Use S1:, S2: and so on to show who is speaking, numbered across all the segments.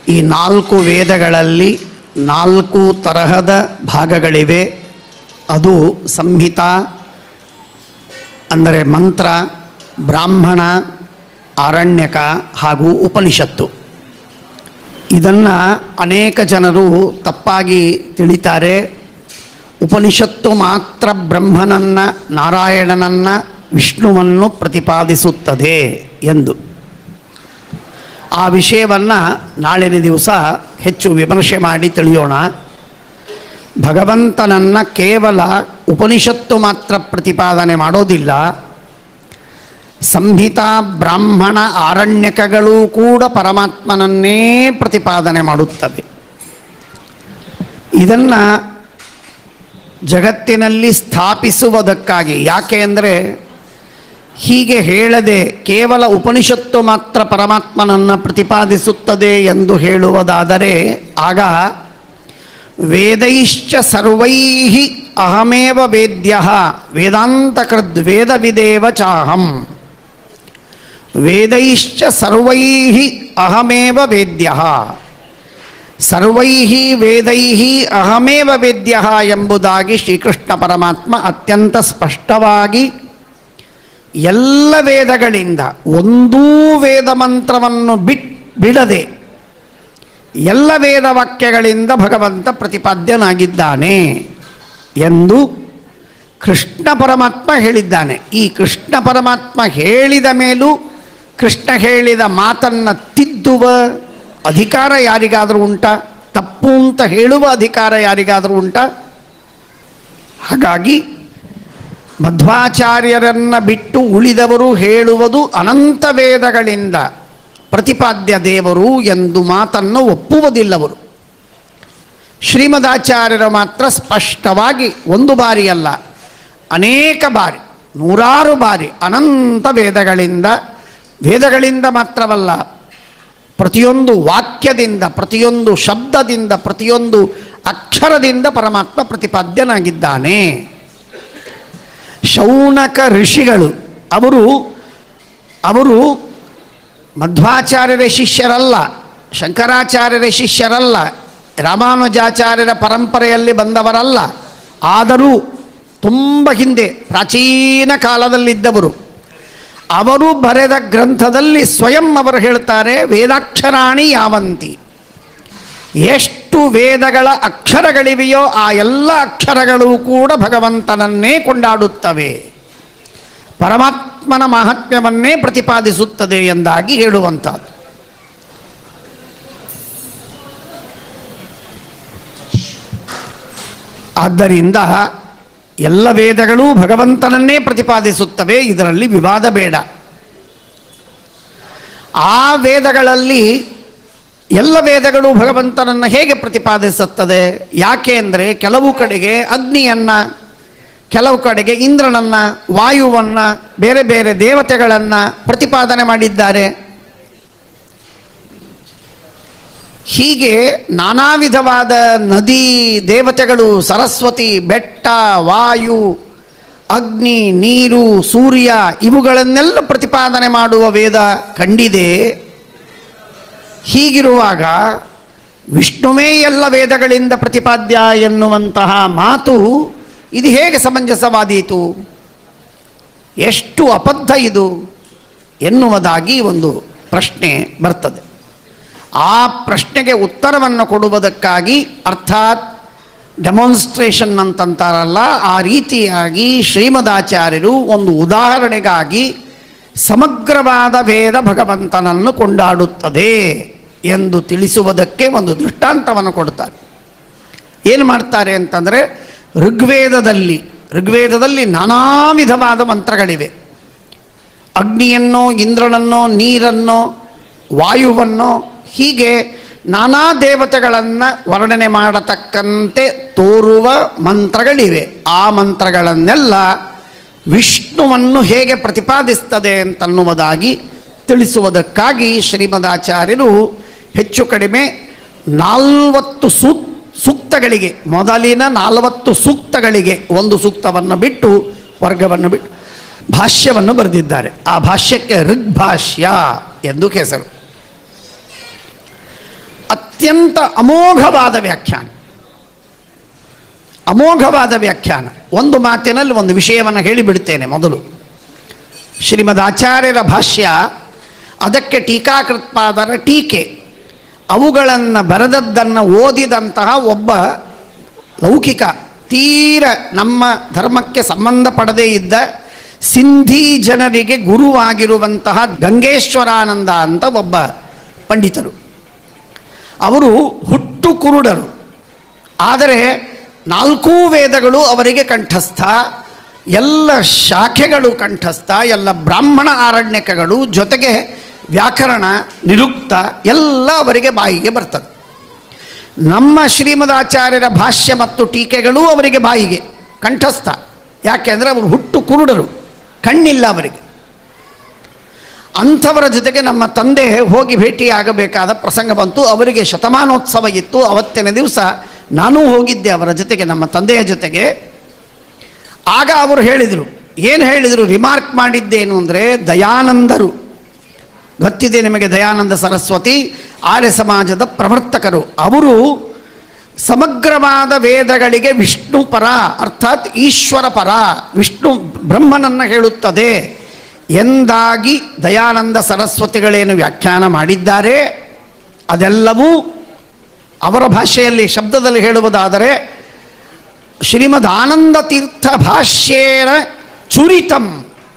S1: ಈ 4 ವೇದಗಳಲ್ಲಿ 4 ತರಹದ ಭಾಗಗಳಿವೆ. ಅದು ಸಂಹಿತಾ ಅಂದರೆ ಮಂತ್ರ, ಬ್ರಾಹ್ಮಣ, ಆರಣ್ಯಕ ಹಾಗೂ ಉಪನಿಷತ್ತು. ಇದನ್ನು ಅನೇಕ ಜನರು ತಪ್ಪಾಗಿ ತಿಳಿತಾರೆ. ಉಪನಿಷತ್ತು ಮಾತ್ರ ಬ್ರಹ್ಮನನ್ನು, ನಾರಾಯಣನನ್ನು, ವಿಷ್ಣುವನ್ನು ಪ್ರತಿಪಾದಿಸುತ್ತದೆ ಎಂದು. ಆ ವಿಷಯವನ್ನು ನಾಳಿನ ದಿವಸ ಹೆಚ್ಚು ವಿಮರ್ಶೆ ಮಾಡಿ ತಿಳಿಯೋಣ. ಭಗವಂತನನ್ನು ಕೇವಲ ಉಪನಿಷತ್ತು ಮಾತ್ರ ಪ್ರತಿಪಾದನೆ ಮಾಡೋದಿಲ್ಲ, ಸಂಹಿತಾ, ಬ್ರಾಹ್ಮಣ, ಆರಣ್ಯಕಗಳು ಕೂಡ ಪರಮಾತ್ಮನನ್ನೇ ಪ್ರತಿಪಾದನೆ ಮಾಡುತ್ತವೆ. ಇದನ್ನು ಜಗತ್ತಿನಲ್ಲಿ ಸ್ಥಾಪಿಸುವುದಕ್ಕಾಗಿ, ಯಾಕೆ ಅಂದರೆ ಹೀಗೆ ಹೇಳದೆ ಕೇವಲ ಉಪನಿಷತ್ತು ಮಾತ್ರ ಪರಮಾತ್ಮನನ್ನು ಪ್ರತಿಪಾದಿಸುತ್ತದೆ ಎಂದು ಹೇಳುವುದಾದರೆ ಆಗ ವೇದೈಶ್ಚ ಸರ್ವೈಃ ಅಹಮೇವ ವೇದ್ಯಃ ವೇದಾಂತಕೃದ್ ವೇದವಿದೇವ ಚಾಹಂ. ವೇದೈಶ್ಚ ಸರ್ವೈಃ ಅಹಮೇವ ವೇದ್ಯಃ, ಸರ್ವೈಃ ವೇದೈಃ ಅಹಮೇವ ವೇದ್ಯಃ ಎಂಬುದಾಗಿ ಶ್ರೀಕೃಷ್ಣ ಪರಮಾತ್ಮ ಅತ್ಯಂತ ಸ್ಪಷ್ಟವಾಗಿ ಎಲ್ಲ ವೇದಗಳಿಂದ ಒಂದೂ ವೇದ ಮಂತ್ರವನ್ನು ಬಿಡದೆ ಎಲ್ಲ ವೇದ ವಾಕ್ಯಗಳಿಂದ ಭಗವಂತ ಪ್ರತಿಪಾದ್ಯನಾಗಿದ್ದಾನೆ ಎಂದು ಕೃಷ್ಣ ಪರಮಾತ್ಮ ಹೇಳಿದ್ದಾನೆ. ಈ ಕೃಷ್ಣ ಪರಮಾತ್ಮ ಹೇಳಿದ ಮೇಲೂ ಕೃಷ್ಣ ಹೇಳಿದ ಮಾತನ್ನು ತಿದ್ದುವ ಅಧಿಕಾರ ಯಾರಿಗಾದರೂ ಉಂಟಾ? ತಪ್ಪು ಅಂತ ಹೇಳುವ ಅಧಿಕಾರ ಯಾರಿಗಾದರೂ ಉಂಟಾ? ಹಾಗಾಗಿ ಮಧ್ವಾಚಾರ್ಯರನ್ನು ಬಿಟ್ಟು ಉಳಿದವರು ಹೇಳುವುದು ಅನಂತ ವೇದಗಳಿಂದ ಪ್ರತಿಪಾದ್ಯ ದೇವರು ಎಂದು ಮಾತನ್ನು ಒಪ್ಪುವುದಿಲ್ಲವರು. ಶ್ರೀಮದಾಚಾರ್ಯರು ಮಾತ್ರ ಸ್ಪಷ್ಟವಾಗಿ ಒಂದು ಬಾರಿ ಅಲ್ಲ, ಅನೇಕ ಬಾರಿ, 100 ಬಾರಿ ಅನಂತ ವೇದಗಳಿಂದ ಮಾತ್ರವಲ್ಲ, ಪ್ರತಿಯೊಂದು ವಾಕ್ಯದಿಂದ, ಪ್ರತಿಯೊಂದು ಶಬ್ದದಿಂದ, ಪ್ರತಿಯೊಂದು ಅಕ್ಷರದಿಂದ ಪರಮಾತ್ಮ ಪ್ರತಿಪಾದ್ಯನಾಗಿದ್ದಾನೆ. ಶೌನಕ ಋಷಿಗಳು ಅವರು ಮಧ್ವಾಚಾರ್ಯರ ಶಿಷ್ಯರಲ್ಲ, ಶಂಕರಾಚಾರ್ಯರ ಶಿಷ್ಯರಲ್ಲ, ರಾಮಾನುಜಾಚಾರ್ಯರ ಪರಂಪರೆಯಲ್ಲಿ ಬಂದವರಲ್ಲ. ಆದರೂ ತುಂಬ ಹಿಂದೆ ಪ್ರಾಚೀನ ಕಾಲದಲ್ಲಿದ್ದವರು. ಅವರು ಬರೆದ ಗ್ರಂಥದಲ್ಲಿ ಸ್ವಯಂ ಅವರು ಹೇಳ್ತಾರೆ, ವೇದಾಕ್ಷರಾಣಿ ಯಾವಂತಿ. ಎಷ್ಟು ವೇದಗಳ ಅಕ್ಷರಗಳಿವೆಯೋ ಆ ಎಲ್ಲ ಅಕ್ಷರಗಳು ಕೂಡ ಭಗವಂತನನ್ನೇ ಕೊಂಡಾಡುತ್ತವೆ, ಪರಮಾತ್ಮನ ಮಹಾತ್ಮ್ಯವನ್ನೇ ಪ್ರತಿಪಾದಿಸುತ್ತದೆ ಎಂದಾಗಿ ಹೇಳುವಂಥದ್ದು. ಆದ್ದರಿಂದ ಎಲ್ಲ ವೇದಗಳೂ ಭಗವಂತನನ್ನೇ ಪ್ರತಿಪಾದಿಸುತ್ತವೆ, ಇದರಲ್ಲಿ ವಿವಾದ ಬೇಡ. ಆ ವೇದಗಳಲ್ಲಿ ಎಲ್ಲ ವೇದಗಳು ಭಗವಂತನನ್ನು ಹೇಗೆ ಪ್ರತಿಪಾದಿಸುತ್ತದೆ? ಯಾಕೆ ಅಂದರೆ ಕೆಲವು ಕಡೆಗೆ ಅಗ್ನಿಯನ್ನು, ಕೆಲವು ಕಡೆಗೆ ಇಂದ್ರನನ್ನು, ವಾಯುವನ್ನು, ಬೇರೆ ಬೇರೆ ದೇವತೆಗಳನ್ನು ಪ್ರತಿಪಾದನೆ ಮಾಡಿದ್ದಾರೆ. ಹೀಗೆ ನಾನಾ ವಿಧವಾದ ನದಿ ದೇವತೆಗಳು, ಸರಸ್ವತಿ, ಬೆಟ್ಟ, ವಾಯು, ಅಗ್ನಿ, ನೀರು, ಸೂರ್ಯ ಇವುಗಳನ್ನೆಲ್ಲ ಪ್ರತಿಪಾದನೆ ಮಾಡುವ ವೇದ ಕಂಡಿದೆ. ಹೀಗಿರುವಾಗ ವಿಷ್ಣುವೇ ಎಲ್ಲ ವೇದಗಳಿಂದ ಪ್ರತಿಪಾದ್ಯ ಎನ್ನುವಂತಹ ಮಾತು ಇದು ಹೇಗೆ ಸಮಂಜಸವಾದೀತು? ಎಷ್ಟು ಅಬದ್ಧ ಇದು ಎನ್ನುವುದಾಗಿ ಒಂದು ಪ್ರಶ್ನೆ ಬರ್ತದೆ. ಆ ಪ್ರಶ್ನೆಗೆ ಉತ್ತರವನ್ನು ಕೊಡುವುದಕ್ಕಾಗಿ, ಅರ್ಥಾತ್ ಡೆಮಾನ್ಸ್ಟ್ರೇಷನ್ ಅಂತಂತಾರಲ್ಲ, ಆ ರೀತಿಯಾಗಿ ಶ್ರೀಮದಾಚಾರ್ಯರು ಒಂದು ಉದಾಹರಣೆಗಾಗಿ ಸಮಗ್ರವಾದ ವೇದ ಭಗವಂತನನ್ನು ಕೊಂಡಾಡುತ್ತದೆ ಎಂದು ತಿಳಿಸುವುದಕ್ಕೆ ಒಂದು ದೃಷ್ಟಾಂತವನ್ನು ಕೊಡ್ತಾರೆ. ಏನು ಮಾಡ್ತಾರೆ ಅಂತಂದರೆ, ಋಗ್ವೇದದಲ್ಲಿ ನಾನಾ ವಿಧವಾದ ಮಂತ್ರಗಳಿವೆ. ಅಗ್ನಿಯನ್ನೋ, ಇಂದ್ರನನ್ನೋ, ನೀರನ್ನೋ, ವಾಯುವನ್ನೋ, ಹೀಗೆ ನಾನಾ ದೇವತೆಗಳನ್ನು ವರ್ಣನೆ ಮಾಡತಕ್ಕಂತೆ ತೋರುವ ಮಂತ್ರಗಳಿವೆ. ಆ ಮಂತ್ರಗಳನ್ನೆಲ್ಲ ವಿಷ್ಣುವನ್ನು ಹೇಗೆ ಪ್ರತಿಪಾದಿಸ್ತದೆ ಅಂತನ್ನುವುದಾಗಿ ತಿಳಿಸುವುದಕ್ಕಾಗಿ ಶ್ರೀಮದಾಚಾರ್ಯರು ಹೆಚ್ಚು ಕಡಿಮೆ 40 ಸೂಕ್ತಗಳಿಗೆ, ಮೊದಲಿನ 40 ಸೂಕ್ತಗಳಿಗೆ ಒಂದು ಸೂಕ್ತವನ್ನು ಬಿಟ್ಟು, ವರ್ಗವನ್ನು ಬಿಟ್ಟು ಭಾಷ್ಯವನ್ನು ಬರೆದಿದ್ದಾರೆ. ಆ ಭಾಷ್ಯಕ್ಕೆ ಋಗ್ಭಾಷ್ಯ ಎಂದು ಹೆಸರು. ಅತ್ಯಂತ ಅಮೋಘವಾದ ವ್ಯಾಖ್ಯಾನ. ಅಮೋಘವಾದ ವ್ಯಾಖ್ಯಾನ. ಒಂದು ಮಾತಿನಲ್ಲಿ ಒಂದು ವಿಷಯವನ್ನು ಹೇಳಿಬಿಡ್ತೇನೆ. ಮೊದಲು ಶ್ರೀಮದ್ ಆಚಾರ್ಯರ ಭಾಷ್ಯ, ಅದಕ್ಕೆ ಟೀಕಾಕೃತ್ಪಾದರ ಟೀಕೆ, ಅವುಗಳನ್ನು ಬರೆದದ್ದನ್ನು ಓದಿದಂತಹ ಒಬ್ಬ ಲೌಕಿಕ ತೀರ ನಮ್ಮ ಧರ್ಮಕ್ಕೆ ಸಂಬಂಧಪಡದೇ ಇದ್ದ ಸಿಂಧಿ ಜನರಿಗೆ ಗುರುವಾಗಿರುವಂತಹ ಗಂಗೇಶ್ವರಾನಂದ ಅಂತ ಒಬ್ಬ ಪಂಡಿತರು. ಅವರು ಹುಟ್ಟು ಕುರುಡರು, ಆದರೆ 4 ವೇದಗಳು ಅವರಿಗೆ ಕಂಠಸ್ಥ, ಎಲ್ಲ ಶಾಖೆಗಳು ಕಂಠಸ್ಥ, ಎಲ್ಲ ಬ್ರಾಹ್ಮಣ ಆರಣ್ಯಕಗಳು, ಜೊತೆಗೆ ವ್ಯಾಕರಣ, ನಿರುಕ್ತ ಎಲ್ಲ ಅವರಿಗೆ ಬಾಯಿಗೆ ಬರ್ತದೆ. ನಮ್ಮ ಶ್ರೀಮದಾಚಾರ್ಯರ ಭಾಷ್ಯ ಮತ್ತು ಟೀಕೆಗಳು ಅವರಿಗೆ ಬಾಯಿಗೆ ಕಂಠಸ್ಥ. ಯಾಕೆಂದರೆ ಅವರು ಹುಟ್ಟು ಕುರುಡರು, ಕಣ್ಣಿಲ್ಲ ಅವರಿಗೆ. ಅಂಥವರ ಜೊತೆಗೆ ನಮ್ಮ ತಂದೆ ಹೋಗಿ ಭೇಟಿಯಾಗಬೇಕಾದ ಪ್ರಸಂಗ ಬಂತು. ಅವರಿಗೆ ಶತಮಾನೋತ್ಸವ ಇತ್ತು. ಅವತ್ತಿನ ದಿವಸ ನಾನೂ ಹೋಗಿದ್ದೆ ಅವರ ಜೊತೆಗೆ, ನಮ್ಮ ತಂದೆಯ ಜೊತೆಗೆ. ಆಗ ಅವರು ಹೇಳಿದರು, ಏನು ಹೇಳಿದರು, ರಿಮಾರ್ಕ್ ಮಾಡಿದ್ದೇನು ಅಂದರೆ, ದಯಾನಂದರು ಗೊತ್ತಿದೆ ನಿಮಗೆ, ದಯಾನಂದ ಸರಸ್ವತಿ ಆರ್ಯ ಸಮಾಜದ ಪ್ರವರ್ತಕರು. ಅವರು ಸಮಗ್ರವಾದ ವೇದಗಳಿಗೆ ವಿಷ್ಣು ಪರ, ಅರ್ಥಾತ್ ಈಶ್ವರ ಪರ, ವಿಷ್ಣು ಬ್ರಹ್ಮನನ್ನು ಹೇಳುತ್ತದೆ ಎಂದಾಗಿ ದಯಾನಂದ ಸರಸ್ವತಿಗಳೇನು ವ್ಯಾಖ್ಯಾನ ಮಾಡಿದ್ದಾರೆ, ಅದೆಲ್ಲವೂ ಅವರ ಭಾಷೆಯಲ್ಲಿ ಶಬ್ದದಲ್ಲಿ ಹೇಳುವುದಾದರೆ ಶ್ರೀಮದ್ ಆನಂದ ತೀರ್ಥ ಭಾಷ್ಯೇನ ಚುರಿತಂ,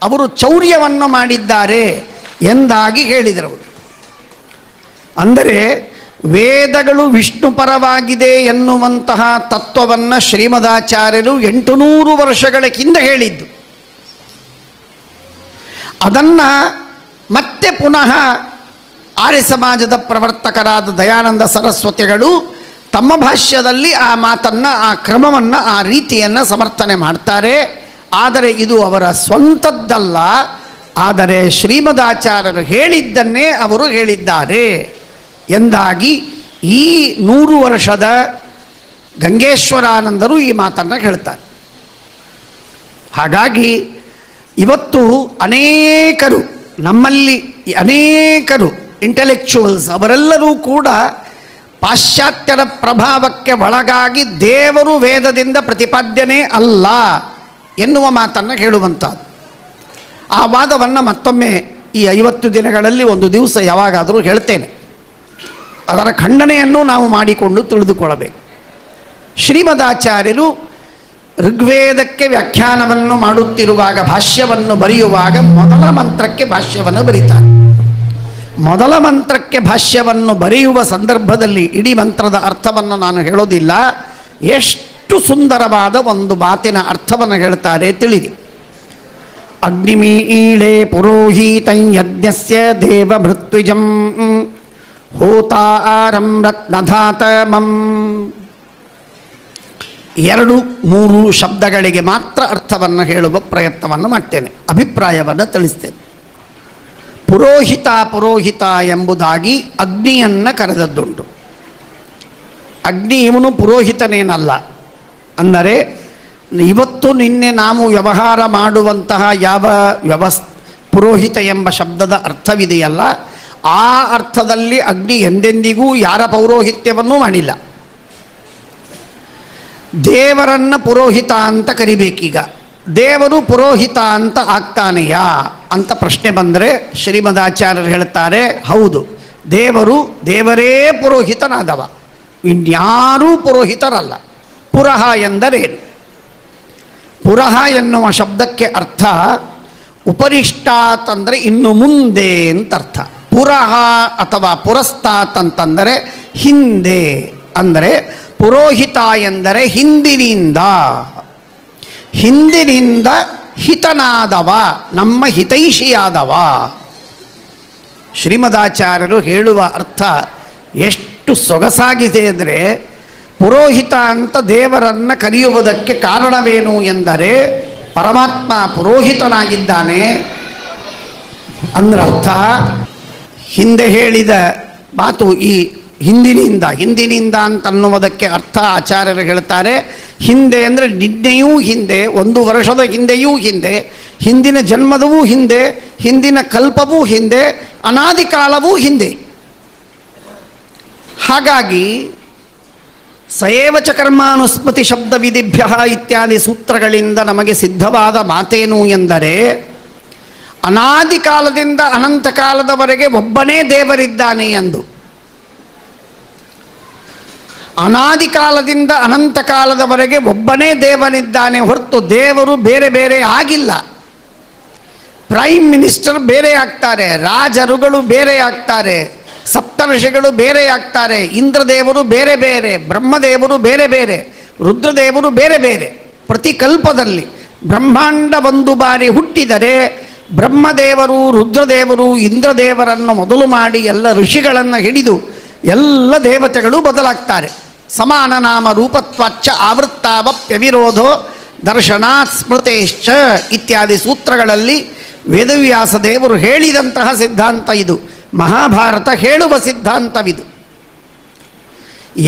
S1: ಅವರು ಚೌರ್ಯವನ್ನು ಮಾಡಿದ್ದಾರೆ ಎಂದಾಗಿ ಹೇಳಿದರು. ಅಂದರೆ ವೇದಗಳು ವಿಷ್ಣು ಪರವಾಗಿದೆ ಎನ್ನುವಂತಹ ತತ್ವವನ್ನು ಶ್ರೀಮದಾಚಾರ್ಯರು 800 ವರ್ಷಗಳ ಹಿಂದೆ ಹೇಳಿದ್ದು. ಅದನ್ನು ಮತ್ತೆ ಪುನಃ ಆರ್ಯ ಸಮಾಜದ ಪ್ರವರ್ತಕರಾದ ದಯಾನಂದ ಸರಸ್ವತಿಗಳು ತಮ್ಮ ಭಾಷ್ಯದಲ್ಲಿ ಆ ಮಾತನ್ನು, ಆ ಕ್ರಮವನ್ನು, ಆ ರೀತಿಯನ್ನು ಸಮರ್ಥನೆ ಮಾಡ್ತಾರೆ. ಆದರೆ ಇದು ಅವರ ಸ್ವಂತದ್ದಲ್ಲ, ಆದರೆ ಶ್ರೀಮದಾಚಾರ್ಯರು ಹೇಳಿದ್ದನ್ನೇ ಅವರು ಹೇಳಿದ್ದಾರೆ ಎಂದಾಗಿ ಈ 100 ವರ್ಷದ ಗಂಗೇಶ್ವರಾನಂದರು ಈ ಮಾತನ್ನು ಹೇಳ್ತಾರೆ. ಹಾಗಾಗಿ ಇವತ್ತು ಅನೇಕರು, ನಮ್ಮಲ್ಲಿ ಅನೇಕರು ಇಂಟೆಲೆಕ್ಚುವಲ್ಸ್ ಅವರೆಲ್ಲರೂ ಕೂಡ ಪಾಶ್ಚಾತ್ಯರ ಪ್ರಭಾವಕ್ಕೆ ಒಳಗಾಗಿ ದೇವರು ವೇದದಿಂದ ಪ್ರತಿಪಾದ್ಯನೇ ಅಲ್ಲ ಎನ್ನುವ ಮಾತನ್ನು ಹೇಳುವಂಥದ್ದು. ಆ ವಾದವನ್ನು ಮತ್ತೊಮ್ಮೆ ಈ 50 ದಿನಗಳಲ್ಲಿ ಒಂದು ದಿವಸ ಯಾವಾಗಾದರೂ ಹೇಳ್ತೇನೆ. ಅದರ ಖಂಡನೆಯನ್ನು ನಾವು ಮಾಡಿಕೊಂಡು ತಿಳಿದುಕೊಳ್ಳಬೇಕು. ಶ್ರೀಮದಾಚಾರ್ಯರು ಋಗ್ವೇದಕ್ಕೆ ವ್ಯಾಖ್ಯಾನವನ್ನು ಮಾಡುತ್ತಿರುವಾಗ, ಭಾಷ್ಯವನ್ನು ಬರೆಯುವಾಗ ಮೊದಲ ಮಂತ್ರಕ್ಕೆ ಭಾಷ್ಯವನ್ನು ಬರೀತಾರೆ. ಮೊದಲ ಮಂತ್ರಕ್ಕೆ ಭಾಷ್ಯವನ್ನು ಬರೆಯುವ ಸಂದರ್ಭದಲ್ಲಿ ಇಡೀ ಮಂತ್ರದ ಅರ್ಥವನ್ನು ನಾನು ಹೇಳೋದಿಲ್ಲ, ಎಷ್ಟು ಸುಂದರವಾದ ಒಂದು ಮಾತಿನ ಅರ್ಥವನ್ನು ಹೇಳ್ತಾರೆ ತಿಳಿದಿ. ಅಗ್ನಿಮೀಳೆ ಪುರೋಹಿತಂ ಯಜ್ಞಸ್ಯ ದೇವಭೃತ್ವಿಜಂ ಹೋತಾರಂ ರತ್ನಧಾತಮಂ. 2-3 ಶಬ್ದಗಳಿಗೆ ಮಾತ್ರ ಅರ್ಥವನ್ನು ಹೇಳುವ ಪ್ರಯತ್ನವನ್ನು ಮಾಡ್ತೇನೆ, ಅಭಿಪ್ರಾಯವನ್ನು ತಿಳಿಸ್ತೇನೆ. ಪುರೋಹಿತ ಪುರೋಹಿತ ಎಂಬುದಾಗಿ ಅಗ್ನಿಯನ್ನು ಕರೆದದ್ದುಂಟು. ಅಗ್ನಿ ಇವನು ಪುರೋಹಿತನೇನಲ್ಲ. ಅಂದರೆ ಇವತ್ತು ನಿನ್ನೆ ನಾವು ವ್ಯವಹಾರ ಮಾಡುವಂತಹ ಯಾವ ಪುರೋಹಿತ ಎಂಬ ಶಬ್ದದ ಅರ್ಥವಿದೆಯಲ್ಲ, ಆ ಅರ್ಥದಲ್ಲಿ ಅಗ್ನಿ ಎಂದೆಂದಿಗೂ ಯಾರ ಪೌರೋಹಿತ್ಯವನ್ನೂ ಮಾಡಿಲ್ಲ. ದೇವರನ್ನು ಪುರೋಹಿತ ಅಂತ ಕರಿಬೇಕೀಗ. ದೇವರು ಪುರೋಹಿತ ಅಂತ ಆಗ್ತಾನೆಯಾ ಅಂತ ಪ್ರಶ್ನೆ ಬಂದರೆ ಶ್ರೀಮದಾಚಾರ್ಯರು ಹೇಳ್ತಾರೆ, ಹೌದು, ದೇವರೇ ಪುರೋಹಿತನಾದವ, ಇನ್ಯಾರೂ ಪುರೋಹಿತರಲ್ಲ. ಪುರಹ ಎಂದರೇನು? ಪುರಹ ಎನ್ನುವ ಶಬ್ದಕ್ಕೆ ಅರ್ಥ ಉಪರಿಷ್ಟಾತ್ ಅಂದರೆ ಇನ್ನು ಮುಂದೆ ಅಂತ ಅರ್ಥ. ಪುರಹ ಅಥವಾ ಪುರಸ್ತಾತ್ ಅಂತಂದರೆ ಹಿಂದೆ, ಅಂದರೆ ಪುರೋಹಿತ ಎಂದರೆ ಹಿಂದಿನಿಂದ ಹಿತನಾದವ, ನಮ್ಮ ಹಿತೈಷಿಯಾದವ. ಶ್ರೀಮದಾಚಾರ್ಯರು ಹೇಳುವ ಅರ್ಥ ಎಷ್ಟು ಸೊಗಸಾಗಿದೆ ಅಂದರೆ, ಪುರೋಹಿತ ಅಂತ ದೇವರನ್ನು ಕರೆಯುವುದಕ್ಕೆ ಕಾರಣವೇನು ಎಂದರೆ ಪರಮಾತ್ಮ ಪುರೋಹಿತನಾಗಿದ್ದಾನೆ ಅಂದ್ರರ್ಥ. ಹಿಂದೆ ಹೇಳಿದ ಮಾತು ಈ ಹಿಂದಿನಿಂದ ಅಂತನ್ನುವುದಕ್ಕೆ ಅರ್ಥ ಆಚಾರ್ಯರು ಹೇಳ್ತಾರೆ, ಹಿಂದೆ ಅಂದರೆ ನಿನ್ನೆಯೂ ಹಿಂದೆ, 1 ವರ್ಷದ ಹಿಂದೆಯೂ ಹಿಂದೆ, ಹಿಂದಿನ ಜನ್ಮದವೂ ಹಿಂದೆ, ಹಿಂದಿನ ಕಲ್ಪವೂ ಹಿಂದೆ, ಅನಾದಿ ಕಾಲವೂ ಹಿಂದೆ. ಹಾಗಾಗಿ ಸಯೇವ ಚ ಕರ್ಮಾನುಸ್ಮೃತಿ ಶಬ್ದವಿಧಿಭ್ಯ ಇತ್ಯಾದಿ ಸೂತ್ರಗಳಿಂದ ನಮಗೆ ಸಿದ್ಧವಾದ ಮಾತೇನು ಎಂದರೆ, ಅನಾದಿ ಕಾಲದಿಂದ ಅನಂತ ಕಾಲದವರೆಗೆ ಒಬ್ಬನೇ ದೇವರಿದ್ದಾನೆ ಎಂದು. ಅನಾದಿ ಕಾಲದಿಂದ ಅನಂತ ಕಾಲದವರೆಗೆ ಒಬ್ಬನೇ ದೇವನಿದ್ದಾನೆ ಹೊರತು ದೇವರು ಬೇರೆ ಬೇರೆ ಆಗಿಲ್ಲ. ಪ್ರೈಮ್ ಮಿನಿಸ್ಟರ್ ಬೇರೆ ಆಗ್ತಾರೆ, ರಾಜರುಗಳು ಬೇರೆ ಆಗ್ತಾರೆ, ಸಪ್ತರ್ಷಿಗಳು ಬೇರೆ ಆಗ್ತಾರೆ, ಇಂದ್ರದೇವರು ಬೇರೆ ಬೇರೆ, ಬ್ರಹ್ಮದೇವರು ಬೇರೆ ಬೇರೆ, ರುದ್ರದೇವರು ಬೇರೆ ಬೇರೆ. ಪ್ರತಿ ಕಲ್ಪದಲ್ಲಿ ಬ್ರಹ್ಮಾಂಡ ಒಂದು ಬಾರಿ ಹುಟ್ಟಿದರೆ ಬ್ರಹ್ಮದೇವರು, ರುದ್ರದೇವರು, ಇಂದ್ರದೇವರನ್ನು ಮೊದಲು ಮಾಡಿ ಎಲ್ಲ ಋಷಿಗಳನ್ನು ಹಿಡಿದು ಎಲ್ಲ ದೇವತೆಗಳು ಬದಲಾಗ್ತಾರೆ. ಸಮಾನ ನಾಮ ರೂಪತ್ವಾಚ್ಚ ಆವೃತ್ತಾವಪ್ಯವಿರೋಧೋ ದರ್ಶನಾತ್ ಸ್ಮೃತೇಶ್ಚ ಇತ್ಯಾದಿ ಸೂತ್ರಗಳಲ್ಲಿ ವೇದವ್ಯಾಸ ದೇವರು ಹೇಳಿದಂತಹ ಸಿದ್ಧಾಂತ ಇದು. ಮಹಾಭಾರತ ಹೇಳುವ ಸಿದ್ಧಾಂತವಿದು.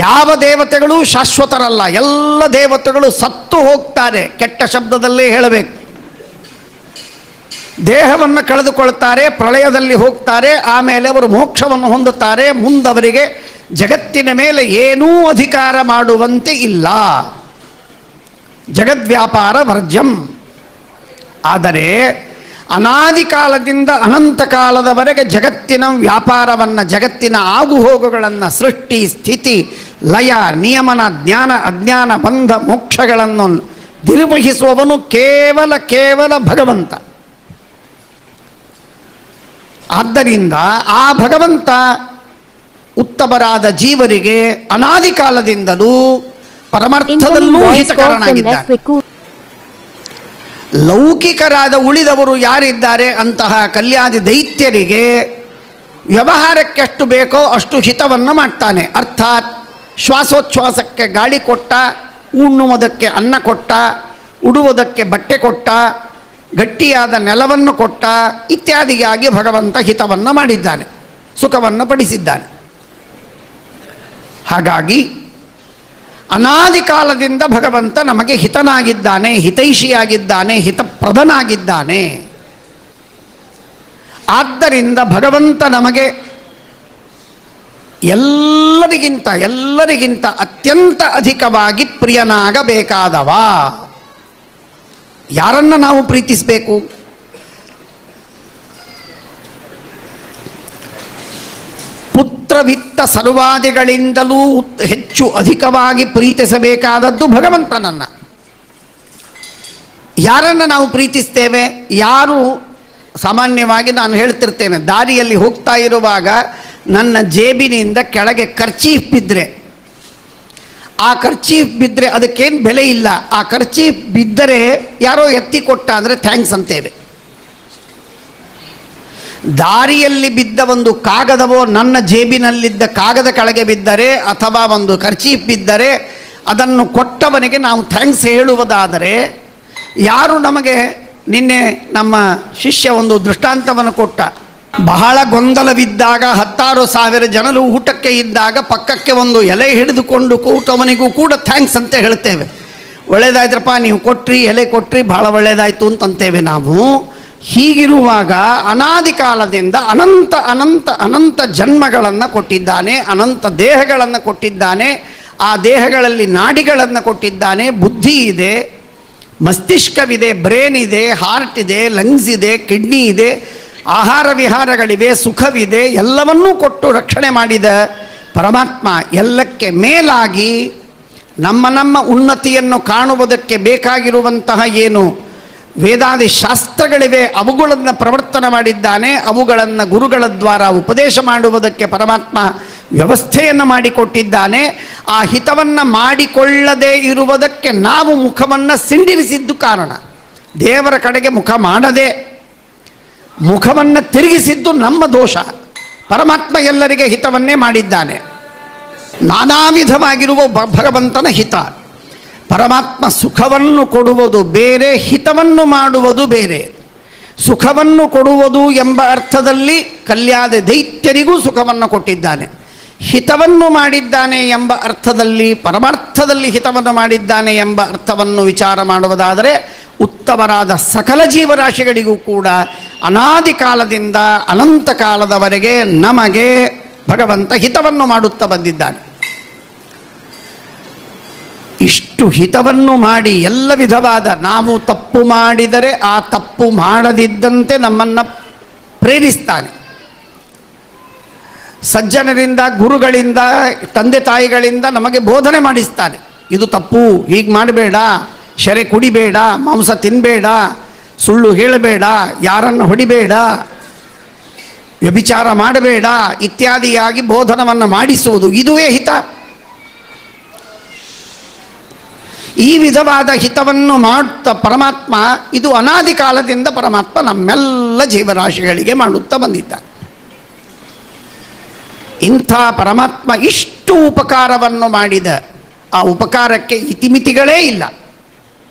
S1: ಯಾವ ದೇವತೆಗಳು ಶಾಶ್ವತರಲ್ಲ, ಎಲ್ಲ ದೇವತೆಗಳು ಸತ್ತು ಹೋಗ್ತಾರೆ. ಕೆಟ್ಟ ಶಬ್ದದಲ್ಲೇ ಹೇಳಬೇಕು. ದೇಹವನ್ನು ಕಳೆದುಕೊಳ್ತಾರೆ, ಪ್ರಳಯದಲ್ಲಿ ಹೋಗ್ತಾರೆ, ಆಮೇಲೆ ಅವರು ಮೋಕ್ಷವನ್ನು ಹೊಂದುತ್ತಾರೆ. ಮುಂದವರಿಗೆ ಜಗತ್ತಿನ ಮೇಲೆ ಏನೂ ಅಧಿಕಾರ ಮಾಡುವಂತೆ ಇಲ್ಲ. ಜಗದ್ವ್ಯಾಪಾರ ವರ್ಜ್ಯಂ. ಆದರೆ ಅನಾದಿ ಕಾಲದಿಂದ ಅನಂತ ಕಾಲದವರೆಗೆ ಜಗತ್ತಿನ ವ್ಯಾಪಾರವನ್ನು, ಜಗತ್ತಿನ ಆಗುಹೋಗುಗಳನ್ನು, ಸೃಷ್ಟಿ ಸ್ಥಿತಿ ಲಯ ನಿಯಮನ ಜ್ಞಾನ ಅಜ್ಞಾನ ಬಂಧ ಮೋಕ್ಷಗಳನ್ನು ನಿರ್ವಹಿಸುವವನು ಕೇವಲ ಭಗವಂತ. ಆದ್ದರಿಂದ ಆ ಭಗವಂತ ಉತ್ತಮರಾದ ಜೀವರಿಗೆ ಅನಾದಿ ಕಾಲದಿಂದಲೂ ಪರಮಾರ್ಥದಲ್ಲೂ ಹಿತಕಾರನಾಗಿದ್ದಾನೆ. ಲೌಕಿಕರಾದ ಉಳಿದವರು ಯಾರಿದ್ದಾರೆ ಅಂತಹ ಕಲ್ಯಾದಿ ದೈತ್ಯರಿಗೆ ವ್ಯವಹಾರಕ್ಕೆ ಎಷ್ಟು ಬೇಕೋ ಅಷ್ಟು ಹಿತವನ್ನು ಮಾಡ್ತಾನೆ. ಅರ್ಥಾತ್ ಶ್ವಾಸೋಚ್ಛ್ವಾಸಕ್ಕೆ ಗಾಳಿ ಕೊಟ್ಟ, ಉಣ್ಣುವುದಕ್ಕೆ ಅನ್ನ ಕೊಟ್ಟ, ಉಡುವುದಕ್ಕೆ ಬಟ್ಟೆ ಕೊಟ್ಟ, ಗಟ್ಟಿಯಾದ ನೆಲವನ್ನು ಕೊಟ್ಟ ಇತ್ಯಾದಿಯಾಗಿ ಭಗವಂತ ಹಿತವನ್ನು ಮಾಡಿದ್ದಾನೆ, ಸುಖವನ್ನು ಪಡಿಸಿದ್ದಾನೆ. ಹಾಗಾಗಿ ಅನಾದಿ ಕಾಲದಿಂದ ಭಗವಂತ ನಮಗೆ ಹಿತನಾಗಿದ್ದಾನೆ, ಹಿತೈಷಿಯಾಗಿದ್ದಾನೆ, ಹಿತಪ್ರದನಾಗಿದ್ದಾನೆ. ಆದ್ದರಿಂದ ಭಗವಂತ ನಮಗೆ ಎಲ್ಲರಿಗಿಂತ ಅತ್ಯಂತ ಅಧಿಕವಾಗಿ ಪ್ರಿಯನಾಗಬೇಕಾದವ. ಯಾರನ್ನು ನಾವು ಪ್ರೀತಿಸಬೇಕು? ಪುತ್ರವಿತ್ತ ಸರ್ವಾದಿಗಳಿಂದಲೂ ಹೆಚ್ಚು ಅಧಿಕವಾಗಿ ಪ್ರೀತಿಸಬೇಕಾದದ್ದು ಭಗವಂತನನ್ನು. ಯಾರನ್ನು ನಾವು ಪ್ರೀತಿಸ್ತೇವೆ? ಯಾರು ಸಾಮಾನ್ಯವಾಗಿ ನಾನು ಹೇಳ್ತಿರ್ತೇನೆ, ದಾರಿಯಲ್ಲಿ ಹೋಗ್ತಾ ಇರುವಾಗ ನನ್ನ ಜೇಬಿನಿಂದ ಕೆಳಗೆ ಕರ್ಚೀಫ್ ಬಿದ್ದರೆ, ಆ ಕರ್ಚೀಫ್ ಬಿದ್ದರೆ ಅದಕ್ಕೇನು ಬೆಲೆ ಇಲ್ಲ. ಆ ಕರ್ಚೀಫ್ ಬಿದ್ದರೆ ಯಾರೋ ಎತ್ತಿ ಕೊಟ್ಟ ಅಂದರೆ ಥ್ಯಾಂಕ್ಸ್ ಅಂತೇವೆ. ದಾರಿಯಲ್ಲಿ ಬಿದ್ದ ಒಂದು ಕಾಗದವೋ ನನ್ನ ಜೇಬಿನಲ್ಲಿದ್ದ ಕಾಗದ ಕೆಳಗೆ ಬಿದ್ದರೆ ಅಥವಾ ಒಂದು ಕರ್ಚೀಫ್ ಬಿದ್ದರೆ ಅದನ್ನು ಕೊಟ್ಟವನಿಗೆ ನಾವು ಥ್ಯಾಂಕ್ಸ್ ಹೇಳುವುದಾದರೆ, ಯಾರು ನಮಗೆ ನಿನ್ನೆ ನಮ್ಮ ಶಿಷ್ಯ ಒಂದು ದೃಷ್ಟಾಂತವನ್ನು ಕೊಟ್ಟ. ಬಹಳ ಗೊಂದಲವಿದ್ದಾಗ 16,000 ಜನರು ಊಟಕ್ಕೆ ಇದ್ದಾಗ ಪಕ್ಕಕ್ಕೆ ಒಂದು ಎಲೆ ಹಿಡಿದುಕೊಂಡು ಕೂತವನಿಗೂ ಕೂಡ ಥ್ಯಾಂಕ್ಸ್ ಅಂತ ಹೇಳ್ತೇವೆ. ಒಳ್ಳೇದಾಯ್ತಪ್ಪ ನೀವು ಕೊಟ್ರಿ, ಎಲೆ ಕೊಟ್ರಿ, ಬಹಳ ಒಳ್ಳೇದಾಯ್ತು ಅಂತಂತೇವೆ ನಾವು. ಹೀಗಿರುವಾಗ ಅನಾದಿ ಕಾಲದಿಂದ ಅನಂತ ಅನಂತ ಅನಂತ ಜನ್ಮಗಳನ್ನು ಕೊಟ್ಟಿದ್ದಾನೆ, ಅನಂತ ದೇಹಗಳನ್ನು ಕೊಟ್ಟಿದ್ದಾನೆ. ಆ ದೇಹಗಳಲ್ಲಿ ನಾಡಿಗಳನ್ನು ಕೊಟ್ಟಿದ್ದಾನೆ, ಬುದ್ಧಿ ಇದೆ, ಮಸ್ತಿಷ್ಕವಿದೆ, ಬ್ರೇನ್ ಇದೆ, ಹಾರ್ಟ್ ಇದೆ, ಲಂಗ್ಸ್ ಇದೆ, ಕಿಡ್ನಿ ಇದೆ, ಆಹಾರ ವಿಹಾರಗಳಿವೆ, ಸುಖವಿದೆ, ಎಲ್ಲವನ್ನೂ ಕೊಟ್ಟು ರಕ್ಷಣೆ ಮಾಡಿದ ಪರಮಾತ್ಮ ಎಲ್ಲಕ್ಕೆ ಮೇಲಾಗಿ ನಮ್ಮ ಉನ್ನತಿಯನ್ನು ಕಾಣುವುದಕ್ಕೆ ಬೇಕಾಗಿರುವಂತಹ ಏನು ವೇದಾದಿ ಶಾಸ್ತ್ರಗಳಿವೆ ಅವುಗಳನ್ನು ಪ್ರವರ್ತನೆ ಮಾಡಿದ್ದಾನೆ. ಅವುಗಳನ್ನು ಗುರುಗಳ ದ್ವಾರ ಉಪದೇಶ ಮಾಡುವುದಕ್ಕೆ ಪರಮಾತ್ಮ ವ್ಯವಸ್ಥೆಯನ್ನು ಮಾಡಿಕೊಟ್ಟಿದ್ದಾನೆ. ಆ ಹಿತವನ್ನು ಮಾಡಿಕೊಳ್ಳದೇ ಇರುವುದಕ್ಕೆ ನಾವು ಮುಖವನ್ನು ಸಿಂಡಿರಿಸಿದ್ದು ಕಾರಣ. ದೇವರ ಕಡೆಗೆ ಮುಖ ಮಾಡದೆ ಮುಖವನ್ನು ತಿರುಗಿಸಿದ್ದು ನಮ್ಮ ದೋಷ. ಪರಮಾತ್ಮ ಎಲ್ಲರಿಗೆ ಹಿತವನ್ನೇ ಮಾಡಿದ್ದಾನೆ. ನಾನಾ ವಿಧವಾಗಿರುವ ಭಗವಂತನ ಹಿತ. ಪರಮಾತ್ಮ ಸುಖವನ್ನು ಕೊಡುವುದು ಬೇರೆ, ಹಿತವನ್ನು ಮಾಡುವುದು ಬೇರೆ. ಸುಖವನ್ನು ಕೊಡುವುದು ಎಂಬ ಅರ್ಥದಲ್ಲಿ ಕಲ್ಯಾದ ದೈತ್ಯರಿಗೂ ಸುಖವನ್ನು ಕೊಟ್ಟಿದ್ದಾನೆ. ಹಿತವನ್ನು ಮಾಡಿದ್ದಾನೆ ಎಂಬ ಅರ್ಥದಲ್ಲಿ, ಪರಮಾರ್ಥದಲ್ಲಿ ಹಿತವನ್ನು ಮಾಡಿದ್ದಾನೆ ಎಂಬ ಅರ್ಥವನ್ನು ವಿಚಾರ ಮಾಡುವುದಾದರೆ ಉತ್ತಮರಾದ ಸಕಲ ಜೀವರಾಶಿಗಳಿಗೂ ಕೂಡ ಅನಾದಿ ಕಾಲದಿಂದ ಅನಂತ ಕಾಲದವರೆಗೆ ನಮಗೆ ಭಗವಂತ ಹಿತವನ್ನು ಮಾಡುತ್ತಾ ಬಂದಿದ್ದಾನೆ. ಇಷ್ಟು ಹಿತವನ್ನು ಮಾಡಿ ಎಲ್ಲ ವಿಧವಾದ ನಾವು ತಪ್ಪು ಮಾಡಿದರೆ ಆ ತಪ್ಪು ಮಾಡದಿದ್ದಂತೆ ನಮ್ಮನ್ನು ಪ್ರೇರಿಸ್ತಾನೆ. ಸಜ್ಜನರಿಂದ, ಗುರುಗಳಿಂದ, ತಂದೆ ತಾಯಿಗಳಿಂದ ನಮಗೆ ಬೋಧನೆ ಮಾಡಿಸ್ತಾನೆ. ಇದು ತಪ್ಪು, ಹೀಗೆ ಮಾಡಬೇಡ, ಶರೆ ಕುಡಿಬೇಡ, ಮಾಂಸ ತಿನ್ನಬೇಡ, ಸುಳ್ಳು ಹೇಳಬೇಡ, ಯಾರನ್ನು ಹೊಡಿಬೇಡ, ವ್ಯಭಿಚಾರ ಮಾಡಬೇಡ ಇತ್ಯಾದಿಯಾಗಿ ಬೋಧನವನ್ನು ಮಾಡಿಸುವುದು ಇದುವೇ ಹಿತ. ಈ ವಿಧವಾದ ಹಿತವನ್ನು ಮಾಡುತ್ತಾ ಪರಮಾತ್ಮ, ಇದು ಅನಾದಿ ಕಾಲದಿಂದ ಪರಮಾತ್ಮ ನಮ್ಮೆಲ್ಲ ಜೀವರಾಶಿಗಳಿಗೆ ಮಾಡುತ್ತಾ ಬಂದಿದ್ದಾನೆ. ಇಂಥ ಪರಮಾತ್ಮ ಇಷ್ಟು ಉಪಕಾರವನ್ನು ಮಾಡಿದ ಆ ಉಪಕಾರಕ್ಕೆ ಇತಿಮಿತಿಗಳೇ ಇಲ್ಲ.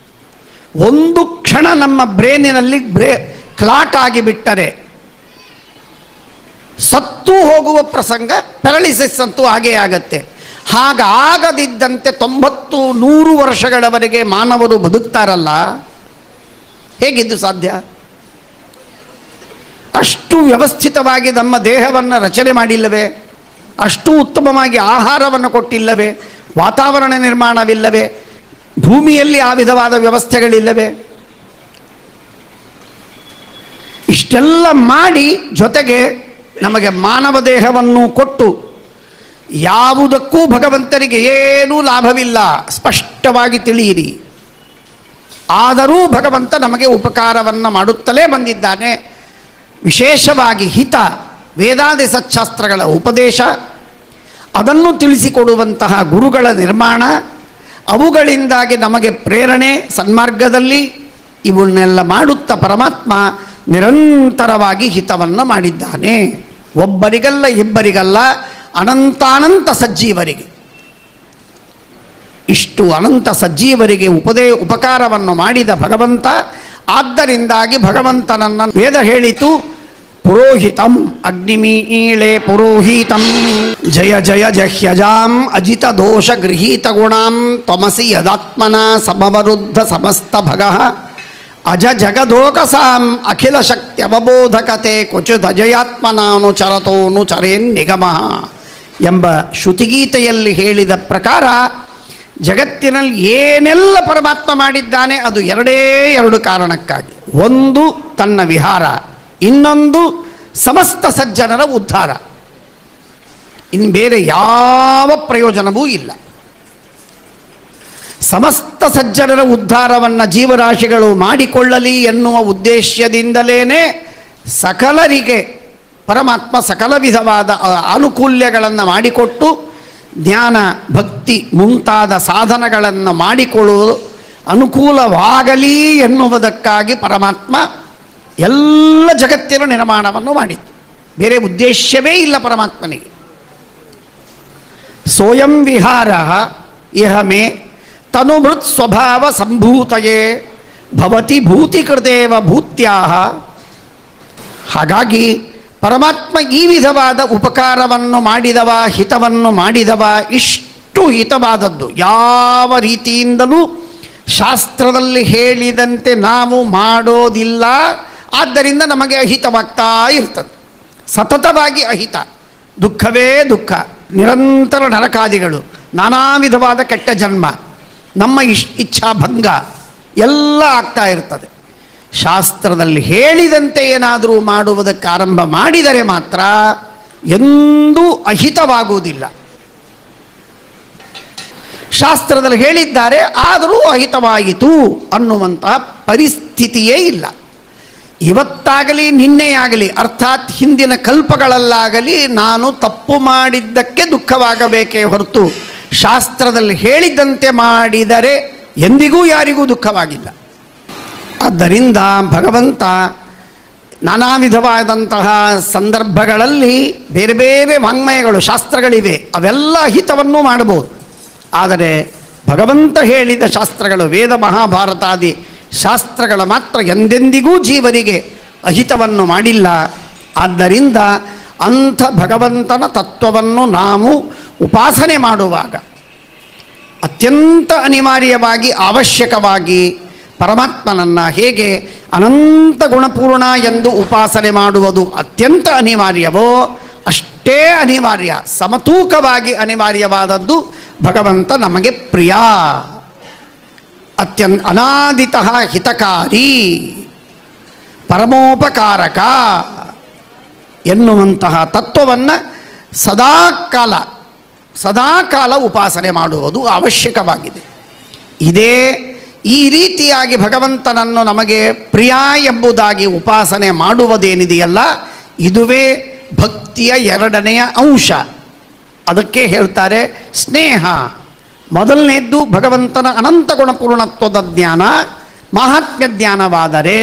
S1: ಒಂದು ಕ್ಷಣ ನಮ್ಮ ಬ್ರೇನಿನಲ್ಲಿ ಕ್ಲಾಟ್ ಆಗಿಬಿಟ್ಟರೆ ಸತ್ತು ಹೋಗುವ ಪ್ರಸಂಗ, ಪ್ಯಾರಲಿಸಿಸ್ ಅಂತೂ ಹಾಗೇ ಆಗತ್ತೆ. ಹಾಗಾಗದಿದ್ದಂತೆ 90-100 ವರ್ಷಗಳವರೆಗೆ ಮಾನವರು ಬದುಕ್ತಾರಲ್ಲ, ಹೇಗಿದ್ದು ಸಾಧ್ಯ? ಅಷ್ಟು ವ್ಯವಸ್ಥಿತವಾಗಿ ನಮ್ಮ ದೇಹವನ್ನು ರಚನೆ ಮಾಡಿಲ್ಲವೇ? ಅಷ್ಟು ಉತ್ತಮವಾಗಿ ಆಹಾರವನ್ನು ಕೊಟ್ಟಿಲ್ಲವೇ? ವಾತಾವರಣ ನಿರ್ಮಾಣವಿಲ್ಲವೇ? ಭೂಮಿಯಲ್ಲಿ ಆ ವಿಧವಾದ ವ್ಯವಸ್ಥೆಗಳಿಲ್ಲವೇ? ಇಷ್ಟೆಲ್ಲ ಮಾಡಿ ಜೊತೆಗೆ ನಮಗೆ ಮಾನವ ದೇಹವನ್ನು ಕೊಟ್ಟು ಯಾವುದಕ್ಕೂ ಭಗವಂತನಿಗೆ ಏನೂ ಲಾಭವಿಲ್ಲ, ಸ್ಪಷ್ಟವಾಗಿ ತಿಳಿಯಿರಿ. ಆದರೂ ಭಗವಂತ ನಮಗೆ ಉಪಕಾರವನ್ನು ಮಾಡುತ್ತಲೇ ಬಂದಿದ್ದಾನೆ. ವಿಶೇಷವಾಗಿ ಹಿತ, ವೇದಾದಿ ಸಚ್ಚಾಸ್ತ್ರಗಳ ಉಪದೇಶ, ಅದನ್ನು ತಿಳಿಸಿಕೊಡುವಂತಹ ಗುರುಗಳ ನಿರ್ಮಾಣ, ಅವುಗಳಿಂದಾಗಿ ನಮಗೆ ಪ್ರೇರಣೆ ಸನ್ಮಾರ್ಗದಲ್ಲಿ, ಇವನ್ನೆಲ್ಲ ಮಾಡುತ್ತಾ ಪರಮಾತ್ಮ ನಿರಂತರವಾಗಿ ಹಿತವನ್ನು ಮಾಡಿದ್ದಾನೆ. ಒಬ್ಬರಿಗಲ್ಲ, ಇಬ್ಬರಿಗಲ್ಲ, ಅನಂತಾನಂತ ಸಜ್ಜೀವರಿಗೆ. ಇಷ್ಟು ಅನಂತ ಸಜ್ಜೀವರಿಗೆ ಉಪಕಾರವನ್ನು ಮಾಡಿದ ಭಗವಂತ. ಆದ್ದರಿಂದಾಗಿ ಭಗವಂತನನ್ನು ವೇದ ಹೇಳಿತು, ಪುರೋಹಿತಂ ಅಗ್ನಿಮೀಳೆ ಪುರೋಹಿತಂ ಜಯ ಜಯ ಜಹ್ಯಜಾಂ ಅಜಿತ ದೋಷ ಗೃಹೀತ ಗುಣಾಂ ತ್ವಮಸಿ ಯದಾತ್ಮನ ಸಮವರುದ್ಧ ಸಮಸ್ತ ಭಗಃ ಅಜ ಜಗದೋಕಸಾಂ ಅಖಿಲ ಶಕ್ತಿ ಅವಬೋಧಕತೆ ಕ್ವಚಿದಜಯಾತ್ಮನಾನು ಚರತೋನು ಚರೇನ್ ನಿಗಮ ಎಂಬ ಶ್ರುತಿಗೀತೆಯಲ್ಲಿ ಹೇಳಿದ ಪ್ರಕಾರ ಜಗತ್ತಿನಲ್ಲಿ ಏನೆಲ್ಲ ಪರಮಾತ್ಮ ಮಾಡಿದ್ದಾನೆ ಅದು ಎರಡೇ ಎರಡು ಕಾರಣಕ್ಕಾಗಿ. ಒಂದು ತನ್ನ ವಿಹಾರ, ಇನ್ನೊಂದು ಸಮಸ್ತ ಸಜ್ಜನರ ಉದ್ಧಾರ. ಇನ್ನು ಬೇರೆ ಯಾವ ಪ್ರಯೋಜನವೂ ಇಲ್ಲ. ಸಮಸ್ತ ಸಜ್ಜನರ ಉದ್ಧಾರವನ್ನು ಜೀವರಾಶಿಗಳು ಮಾಡಿಕೊಳ್ಳಲಿ ಎನ್ನುವ ಉದ್ದೇಶದಿಂದಲೇ ಸಕಲರಿಗೆ ಪರಮಾತ್ಮ ಸಕಲ ವಿಧವಾದ ಅನುಕೂಲ್ಯಗಳನ್ನು ಮಾಡಿಕೊಟ್ಟು ಜ್ಞಾನ ಭಕ್ತಿ ಮುಂತಾದ ಸಾಧನಗಳನ್ನು ಮಾಡಿಕೊಳ್ಳುವುದು ಅನುಕೂಲವಾಗಲಿ ಎನ್ನುವುದಕ್ಕಾಗಿ ಪರಮಾತ್ಮ ಎಲ್ಲ ಜಗತ್ತಿನ ನಿರ್ಮಾಣವನ್ನು ಮಾಡಿತ್ತು. ಬೇರೆ ಉದ್ದೇಶವೇ ಇಲ್ಲ ಪರಮಾತ್ಮನಿಗೆ. ಸೋಯಂ ವಿಹಾರ ಇಹ ಮೇ ತನುಭೃತ್ ಸ್ವಭಾವ ಸಂಭೂತಯೇ ಭವತಿ ಭೂತಿಕೃತೇವ ಭೂತ್ಯಾಹ. ಹಾಗಾಗಿ ಪರಮಾತ್ಮ ಈ ವಿಧವಾದ ಉಪಕಾರವನ್ನು ಮಾಡಿದವ, ಹಿತವನ್ನು ಮಾಡಿದವ, ಇಷ್ಟು ಹಿತವಾದದ್ದು ಯಾವ ರೀತಿಯಿಂದಲೂ ಶಾಸ್ತ್ರದಲ್ಲಿ ಹೇಳಿದಂತೆ ನಾವು ಮಾಡೋದಿಲ್ಲ. ಆದ್ದರಿಂದ ನಮಗೆ ಅಹಿತವಾಗ್ತಾ ಇರ್ತದೆ, ಸತತವಾಗಿ ಅಹಿತ, ದುಃಖವೇ ದುಃಖ, ನಿರಂತರ ನರಕಾದಿಗಳು, ನಾನಾ ವಿಧವಾದ ಕೆಟ್ಟ ಜನ್ಮ, ನಮ್ಮ ಇಚ್ಛಾಭಂಗ ಎಲ್ಲ ಆಗ್ತಾ ಇರ್ತದೆ. ಶಾಸ್ತ್ರದಲ್ಲಿ ಹೇಳಿದಂತೆ ಏನಾದರೂ ಮಾಡುವುದಕ್ಕೆ ಆರಂಭ ಮಾಡಿದರೆ ಮಾತ್ರ ಎಂದೂ ಅಹಿತವಾಗುವುದಿಲ್ಲ. ಶಾಸ್ತ್ರದಲ್ಲಿ ಹೇಳಿದ್ದಾರೆ ಆದರೂ ಅಹಿತವಾಯಿತು ಅನ್ನುವಂತಹ ಪರಿಸ್ಥಿತಿಯೇ ಇಲ್ಲ. ಇವತ್ತಾಗಲಿ ನಿನ್ನೆಯಾಗಲಿ, ಅರ್ಥಾತ್ ಹಿಂದಿನ ಕಲ್ಪಗಳಲ್ಲಾಗಲಿ ನಾನು ತಪ್ಪು ಮಾಡಿದ್ದಕ್ಕೆ ದುಃಖವಾಗಬೇಕೇ ಹೊರತು ಶಾಸ್ತ್ರದಲ್ಲಿ ಹೇಳಿದಂತೆ ಮಾಡಿದರೆ ಎಂದಿಗೂ ಯಾರಿಗೂ ದುಃಖವಾಗಿಲ್ಲ. ಆದ್ದರಿಂದ ಭಗವಂತ ನಾನಾ ವಿಧವಾದಂತಹ ಸಂದರ್ಭಗಳಲ್ಲಿ ಬೇರೆ ಬೇರೆ ವಾಂಗ್ಮಯಗಳು, ಶಾಸ್ತ್ರಗಳಿವೆ, ಅವೆಲ್ಲ ಹಿತವನ್ನು ಮಾಡಬಹುದು. ಆದರೆ ಭಗವಂತ ಹೇಳಿದ ಶಾಸ್ತ್ರಗಳು, ವೇದ ಮಹಾಭಾರತಾದಿ ಶಾಸ್ತ್ರಗಳ ಮಾತ್ರ ಎಂದೆಂದಿಗೂ ಜೀವರಿಗೆ ಅಹಿತವನ್ನು ಮಾಡಿಲ್ಲ. ಆದ್ದರಿಂದ ಅಂಥ ಭಗವಂತನ ತತ್ವವನ್ನು ನಾವು ಉಪಾಸನೆ ಮಾಡುವಾಗ ಅತ್ಯಂತ ಅನಿವಾರ್ಯವಾಗಿ ಅವಶ್ಯಕವಾಗಿ ಪರಮಾತ್ಮನನ್ನು ಹೇಗೆ ಅನಂತ ಗುಣಪೂರ್ಣ ಎಂದು ಉಪಾಸನೆ ಮಾಡುವುದು ಅತ್ಯಂತ ಅನಿವಾರ್ಯವೋ ಅಷ್ಟು ಅಷ್ಟೇ ಅನಿವಾರ್ಯ, ಸಮತೂಕವಾಗಿ ಅನಿವಾರ್ಯವಾದದ್ದು ಭಗವಂತ ನಮಗೆ ಪ್ರಿಯ, ಅನಾದಿತಃ ಹಿತಕಾರಿ, ಪರಮೋಪಕಾರಕ ಎನ್ನುವಂತಹ ತತ್ವವನ್ನು ಸದಾಕಾಲ ಉಪಾಸನೆ ಮಾಡುವುದು ಅವಶ್ಯಕವಾಗಿದೆ. ಈ ರೀತಿಯಾಗಿ ಭಗವಂತನನ್ನು ನಮಗೆ ಪ್ರಿಯ ಎಂಬುದಾಗಿ ಉಪಾಸನೆ ಮಾಡುವುದೇನಿದೆಯಲ್ಲ, ಇದುವೇ ಭಕ್ತಿಯ ಎರಡನೆಯ ಅಂಶ. ಅದಕ್ಕೆ ಹೇಳ್ತಾರೆ ಸ್ನೇಹ. ಮೊದಲನೇದ್ದು ಭಗವಂತನ ಅನಂತ ಗುಣಪೂರ್ಣತ್ವದ ಜ್ಞಾನ, ಮಹಾತ್ಮ್ಯ ಜ್ಞಾನವಾದರೆ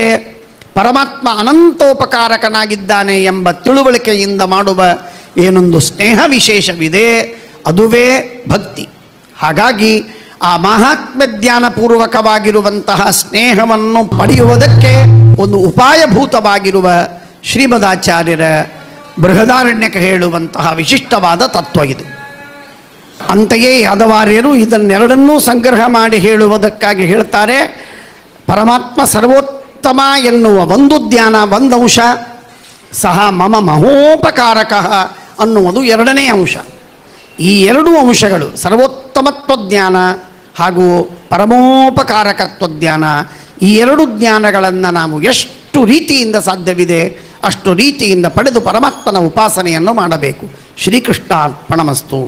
S1: ಪರಮಾತ್ಮ ಅನಂತೋಪಕಾರಕನಾಗಿದ್ದಾನೆ ಎಂಬ ತಿಳುವಳಿಕೆಯಿಂದ ಮಾಡುವ ಏನೊಂದು ಸ್ನೇಹ ವಿಶೇಷವಿದೆ, ಅದುವೇ ಭಕ್ತಿ. ಹಾಗಾಗಿ ಆ ಮಹಾತ್ಮ್ಯ ಜ್ಞಾನಪೂರ್ವಕವಾಗಿರುವಂತಹ ಸ್ನೇಹವನ್ನು ಪಡೆಯುವುದಕ್ಕೆ ಒಂದು ಉಪಾಯಭೂತವಾಗಿರುವ ಶ್ರೀಮದಾಚಾರ್ಯರ ಬೃಹದಾರಣ್ಯಕ ಹೇಳುವಂತಹ ವಿಶಿಷ್ಟವಾದ ತತ್ವ ಇದು. ಅಂತೆಯೇ ಯಾದವಾರ್ಯರು ಇದನ್ನೆರಡನ್ನೂ ಸಂಗ್ರಹ ಮಾಡಿ ಹೇಳುವುದಕ್ಕಾಗಿ ಹೇಳ್ತಾರೆ, ಪರಮಾತ್ಮ ಸರ್ವೋತ್ತಮ ಎನ್ನುವ ಒಂದು ಜ್ಞಾನ ಒಂದಂಶ, ಸಹ ಮಮ ಮಹೋಪಕಾರಕ ಅನ್ನುವುದು ಎರಡನೇ ಅಂಶ. ಈ ಎರಡೂ ಅಂಶಗಳು ಸರ್ವೋತ್ತಮತ್ವ ಜ್ಞಾನ ಹಾಗೂ ಪರಮೋಪಕಾರಕತ್ವ ಜ್ಞಾನ, ಈ ಎರಡು ಜ್ಞಾನಗಳನ್ನು ನಾವು ಎಷ್ಟು ರೀತಿಯಿಂದ ಸಾಧ್ಯವಿದೆ ಅಷ್ಟು ರೀತಿಯಿಂದ ಪಡೆದು ಪರಮಾತ್ಮನ ಉಪಾಸನೆಯನ್ನು ಮಾಡಬೇಕು. ಶ್ರೀಕೃಷ್ಣಾರ್ಪಣಮಸ್ತು.